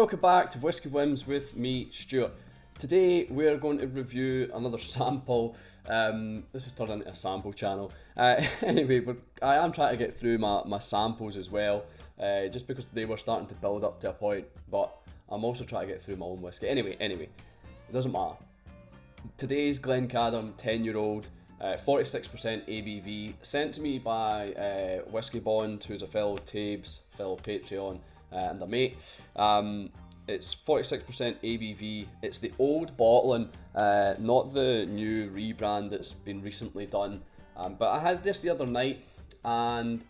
welcome back to Whisky Whims with me, Stuart. Today we're going to review another sample. This has turned into a sample channel. Anyway, I am trying to get through my samples as well, just because they were starting to build up to a point, but I'm also trying to get through my own whiskey. Anyway, it doesn't matter. Today's Glencadam 10-year-old, 46% ABV, sent to me by Whisky Bond, who's a fellow Tabes, fellow Patreon, and a mate. It's 46% ABV. It's the old bottling, not the new rebrand that's been recently done. But I had this the other night and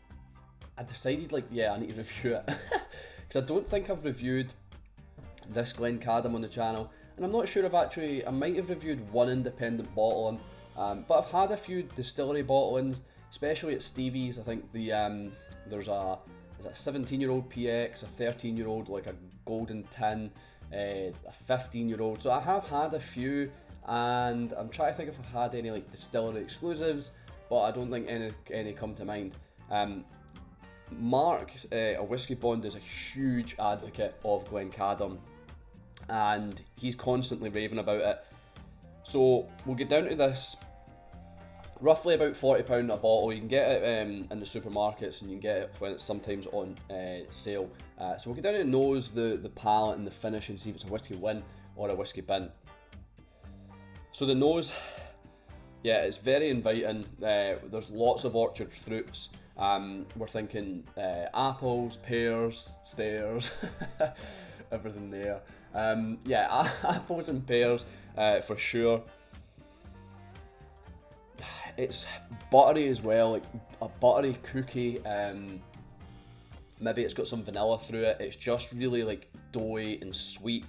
I decided, I need to review it. Because I don't think I've reviewed this Glencadam on the channel. And I'm not sure I might have reviewed one independent bottling. But I've had a few distillery bottlings, especially at Stevie's. I think there's a 17-year-old PX, a 13-year-old, like a golden tin, a 15-year-old. So I have had a few, and I'm trying to think if I've had any like distillery exclusives, but I don't think any come to mind. Mark, a Whisky Bond, is a huge advocate of Glencadam, and he's constantly raving about it. So we'll get down to this. Roughly about £40 a bottle. You can get it in the supermarkets, and you can get it when it's sometimes on sale. So we'll get down to the nose, the palate, and the finish, and see if it's a Whisky Win or a Whisky Bin. So the nose, yeah, it's very inviting. There's lots of orchard fruits. We're thinking apples, pears, stairs, everything there. Yeah, apples and pears for sure. It's buttery as well, like a buttery cookie. Maybe it's got some vanilla through it. It's just really like doughy and sweet.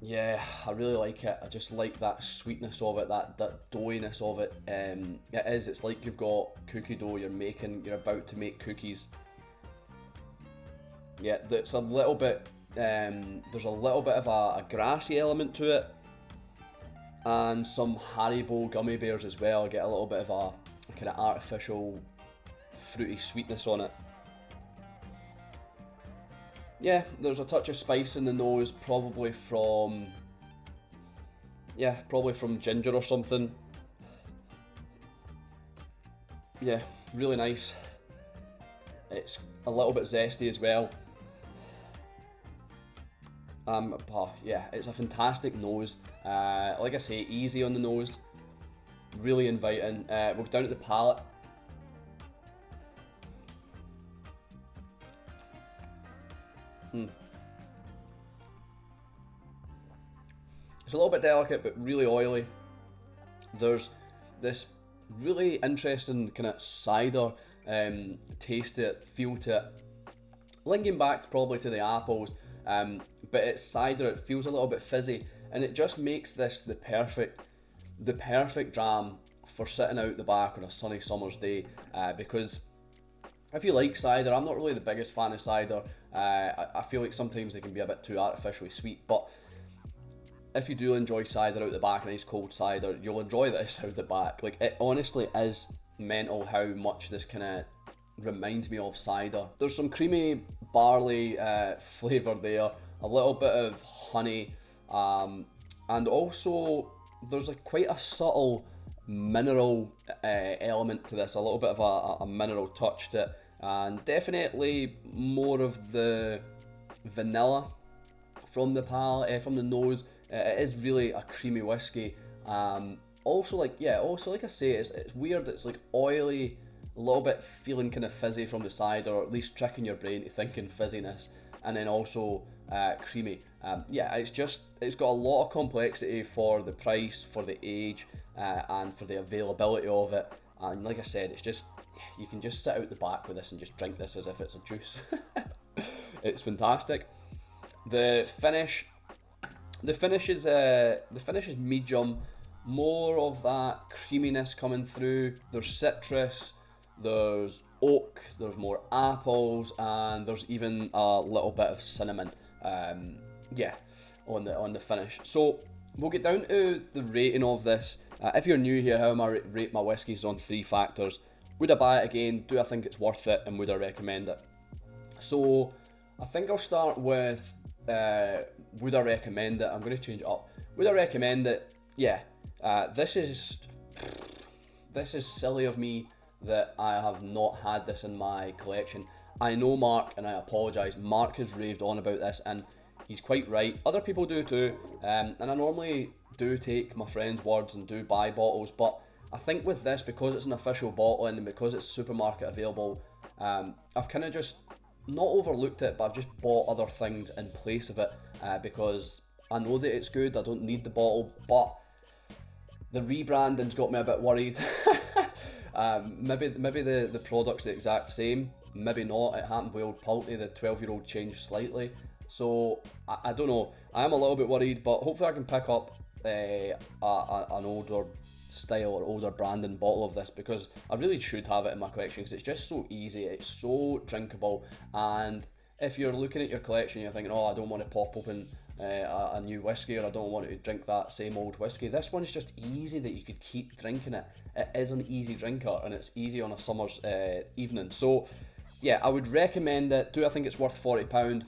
Yeah, I really like it. I just like that sweetness of it, that doughiness of it. It's like you've got cookie dough you're about to make cookies. Yeah, there's a little bit of a grassy element to it, and some Haribo gummy bears as well. I get a little bit of a kind of artificial fruity sweetness on it. Yeah, there's a touch of spice in the nose, probably from ginger or something. Yeah, really nice. It's a little bit zesty as well. Yeah, it's a fantastic nose. Like I say, easy on the nose, really inviting. We'll go down to the palate. It's a little bit delicate, but really oily. There's this really interesting kind of cider taste to it, feel to it, linking back probably to the apples. But it's cider. It feels a little bit fizzy, and it just makes this the perfect dram for sitting out the back on a sunny summer's day. Because if you like cider, I'm not really the biggest fan of cider. I feel like sometimes they can be a bit too artificially sweet, but if you do enjoy cider out the back, a nice cold cider, you'll enjoy this out the back. Like, it honestly is mental how much this kind of reminds me of cider. There's some creamy barley flavour there, a little bit of honey, and also there's quite a subtle mineral element to this, a little bit of a mineral touch to it, and definitely more of the vanilla from the palate, from the nose. It is really a creamy whiskey. Also, like I say, it's weird. It's like oily, a little bit feeling kind of fizzy from the cider, or at least tricking your brain to thinking fizziness, and then also creamy. It's got a lot of complexity for the price, for the age, and for the availability of it. And like I said, it's just, you can just sit out the back with this and just drink this as if it's a juice. It's fantastic. The finish is medium, more of that creaminess coming through. There's citrus, there's oak, there's more apples, and there's even a little bit of cinnamon. On the finish. So we'll get down to the rating of this. If you're new here, how am I rate my whiskies on 3 factors? Would I buy it again? Do I think it's worth it? And would I recommend it? So I think I'll start with would I recommend it? I'm going to change it up. Would I recommend it? Yeah. This is silly of me that I have not had this in my collection. I know Mark, and I apologise. Mark has raved on about this, and he's quite right. Other people do too, and I normally do take my friends' words and do buy bottles, but I think with this, because it's an official bottle and because it's supermarket available, I've kind of just not overlooked it, but I've just bought other things in place of it because I know that it's good. I don't need the bottle, but the rebranding's got me a bit worried. Maybe the product's the exact same, maybe not. It happened with old Palate, the 12-year-old changed slightly. So I don't know. I am a little bit worried, but hopefully I can pick up an older style or older branding bottle of this, because I really should have it in my collection because it's just so easy, it's so drinkable. And if you're looking at your collection, you're thinking, oh, I don't want to pop open a new whiskey, or I don't want to drink that same old whiskey, this one's just easy that you could keep drinking it. It is an easy drinker, and it's easy on a summer's evening. So yeah, I would recommend it. Do I think it's worth £40?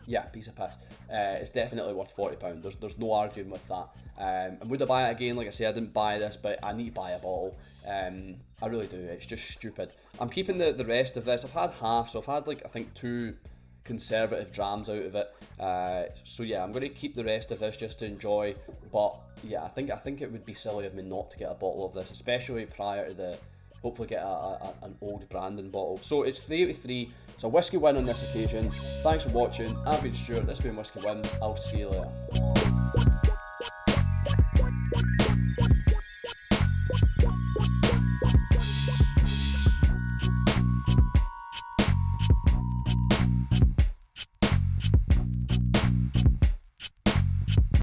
Yeah, piece of piss. It's definitely worth £40. There's no arguing with that. And would I buy it again? Like I say, I didn't buy this, but I need to buy a bottle. I really do. It's just stupid. I'm keeping the rest of this. I've had half, so I've had like I think 2 conservative drams out of it. So yeah, I'm going to keep the rest of this just to enjoy. But yeah, I think it would be silly of me not to get a bottle of this, especially prior to the hopefully get an old branding bottle. So it's 383. It's a Whisky Win on this occasion. Thanks for watching. I've been Stuart. This has been Whisky Win. I'll see you later.